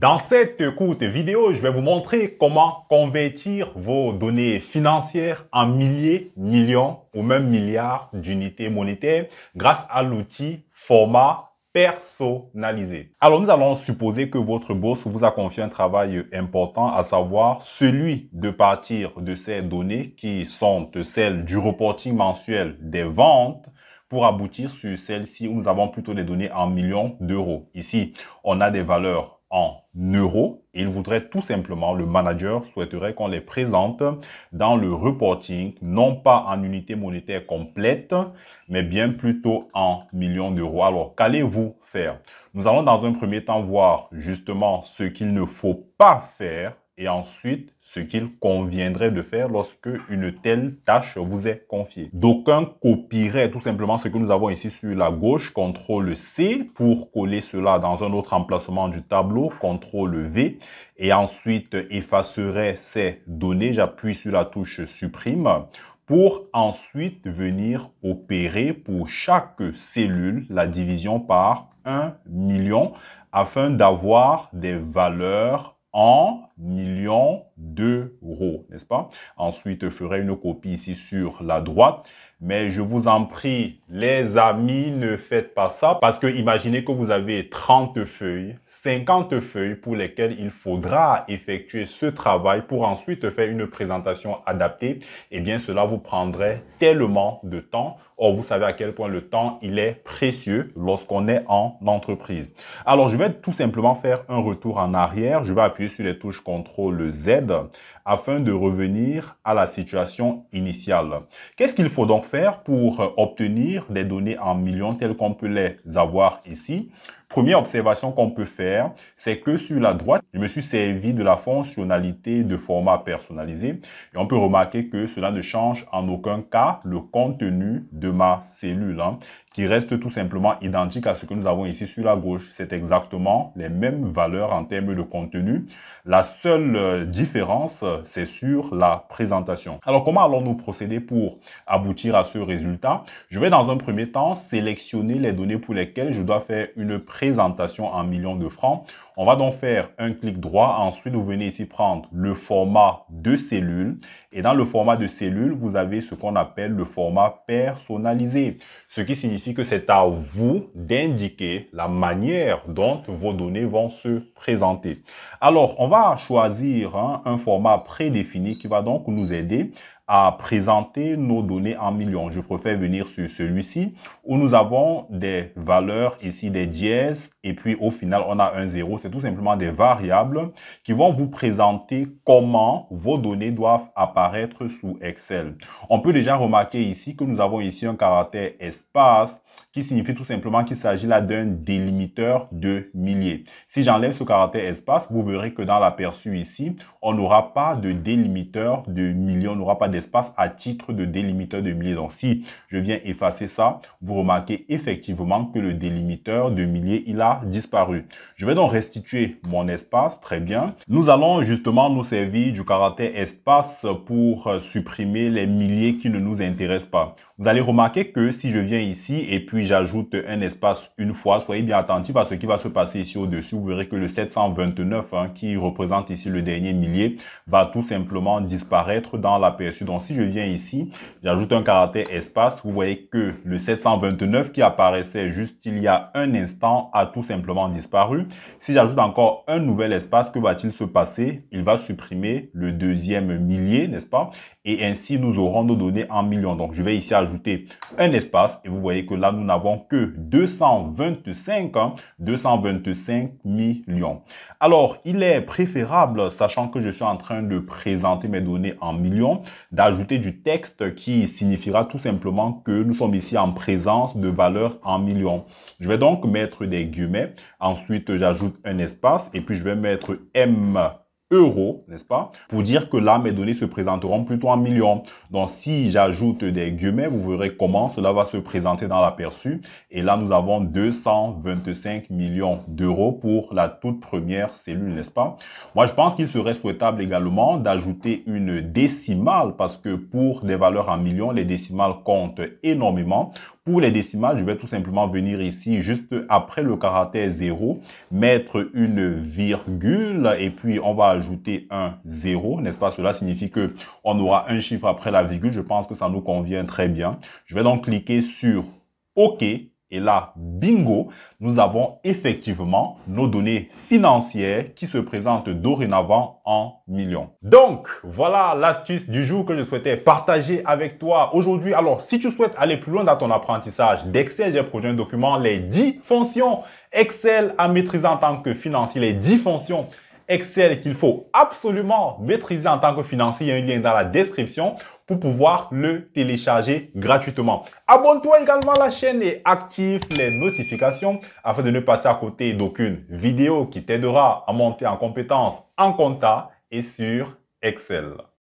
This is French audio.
Dans cette courte vidéo, je vais vous montrer comment convertir vos données financières en milliers, millions ou même milliards d'unités monétaires grâce à l'outil format personnalisé. Alors, nous allons supposer que votre boss vous a confié un travail important, à savoir celui de partir de ces données qui sont celles du reporting mensuel des ventes pour aboutir sur celle-ci où nous avons plutôt des données en millions d'euros. Ici, on a des valeurs en euros. Il voudrait tout simplement, le manager souhaiterait qu'on les présente dans le reporting, non pas en unité monétaire complète, mais bien plutôt en millions d'euros. Alors, qu'allez-vous faire? Nous allons dans un premier temps voir justement ce qu'il ne faut pas faire et ensuite ce qu'il conviendrait de faire lorsque une telle tâche vous est confiée. D'aucuns copieraient tout simplement ce que nous avons ici sur la gauche, CTRL-C, pour coller cela dans un autre emplacement du tableau, CTRL-V, et ensuite effacerait ces données. J'appuie sur la touche supprime pour ensuite venir opérer pour chaque cellule la division par 1 million afin d'avoir des valeurs en millions d'euros, n'est-ce pas? Ensuite, je ferai une copie ici sur la droite. Mais je vous en prie, les amis, ne faites pas ça parce que imaginez que vous avez 30 feuilles, 50 feuilles pour lesquelles il faudra effectuer ce travail pour ensuite faire une présentation adaptée. Eh bien, cela vous prendrait tellement de temps. Or, vous savez à quel point le temps, il est précieux lorsqu'on est en entreprise. Alors, je vais tout simplement faire un retour en arrière. Je vais appuyer sur les touches CTRL-Z afin de revenir à la situation initiale. Qu'est-ce qu'il faut donc faire pour obtenir des données en millions telles qu'on peut les avoir ici? Première observation qu'on peut faire, c'est que sur la droite, je me suis servi de la fonctionnalité de format personnalisé et on peut remarquer que cela ne change en aucun cas le contenu de ma cellule, qui reste tout simplement identique à ce que nous avons ici sur la gauche. C'est exactement les mêmes valeurs en termes de contenu. La seule différence, c'est sur la présentation. Alors, comment allons-nous procéder pour aboutir à ce résultat? Je vais dans un premier temps sélectionner les données pour lesquelles je dois faire une présentation en millions de francs. On va donc faire un clic droit. Ensuite, vous venez ici prendre le format de cellule. Et dans le format de cellule, vous avez ce qu'on appelle le format personnalisé. Ce qui signifie que c'est à vous d'indiquer la manière dont vos données vont se présenter. Alors, on va choisir un format prédéfini qui va donc nous aider à présenter nos données en millions. Je préfère venir sur celui-ci où nous avons des valeurs ici, des dièses, et puis au final, on a un zéro. C'est tout simplement des variables qui vont vous présenter comment vos données doivent apparaître sous Excel. On peut déjà remarquer ici que nous avons ici un caractère espace qui signifie tout simplement qu'il s'agit là d'un délimiteur de milliers. Si j'enlève ce caractère espace, vous verrez que dans l'aperçu ici, on n'aura pas de délimiteur de milliers, on n'aura pas d'espace à titre de délimiteur de milliers. Donc, si je viens effacer ça, vous remarquez effectivement que le délimiteur de milliers, il a disparu. Je vais donc restituer mon espace, très bien. Nous allons justement nous servir du caractère espace pour supprimer les milliers qui ne nous intéressent pas. Vous allez remarquer que si je viens ici et puis j'ajoute un espace une fois, soyez bien attentifs à ce qui va se passer ici au-dessus. Vous verrez que le 729 qui représente ici le dernier millier va tout simplement disparaître dans l'aperçu. Donc si je viens ici, j'ajoute un caractère espace, vous voyez que le 729 qui apparaissait juste il y a un instant a tout simplement disparu. Si j'ajoute encore un nouvel espace, que va-t-il se passer? Il va supprimer le deuxième millier, n'est-ce pas? Et ainsi, nous aurons nos données en millions. Donc, je vais ici ajouter un espace et vous voyez que là, nous n'avons que 225 millions. Alors, il est préférable, sachant que je suis en train de présenter mes données en millions, d'ajouter du texte qui signifiera tout simplement que nous sommes ici en présence de valeurs en millions. Je vais donc mettre des guillemets. Ensuite, j'ajoute un espace et puis je vais mettre M euros, n'est-ce pas? Pour dire que là, mes données se présenteront plutôt en millions. Donc, si j'ajoute des guillemets, vous verrez comment cela va se présenter dans l'aperçu. Et là, nous avons 225 millions d'euros pour la toute première cellule, n'est-ce pas? Moi, je pense qu'il serait souhaitable également d'ajouter une décimale parce que pour des valeurs en millions, les décimales comptent énormément. Pour les décimales, je vais tout simplement venir ici, juste après le caractère 0, mettre une virgule et puis on va ajouter un 0, n'est-ce pas? Cela signifie que on aura un chiffre après la virgule. Je pense que ça nous convient très bien. Je vais donc cliquer sur OK. Et là, bingo, nous avons effectivement nos données financières qui se présentent dorénavant en millions. Donc, voilà l'astuce du jour que je souhaitais partager avec toi aujourd'hui. Alors, si tu souhaites aller plus loin dans ton apprentissage d'Excel, j'ai produit un document, les 10 fonctions Excel à maîtriser en tant que financier, les 10 fonctions Excel qu'il faut absolument maîtriser en tant que financier. Il y a un lien dans la description pour pouvoir le télécharger gratuitement. Abonne-toi également à la chaîne et active les notifications afin de ne passer à côté d'aucune vidéo qui t'aidera à monter en compétences en compta et sur Excel.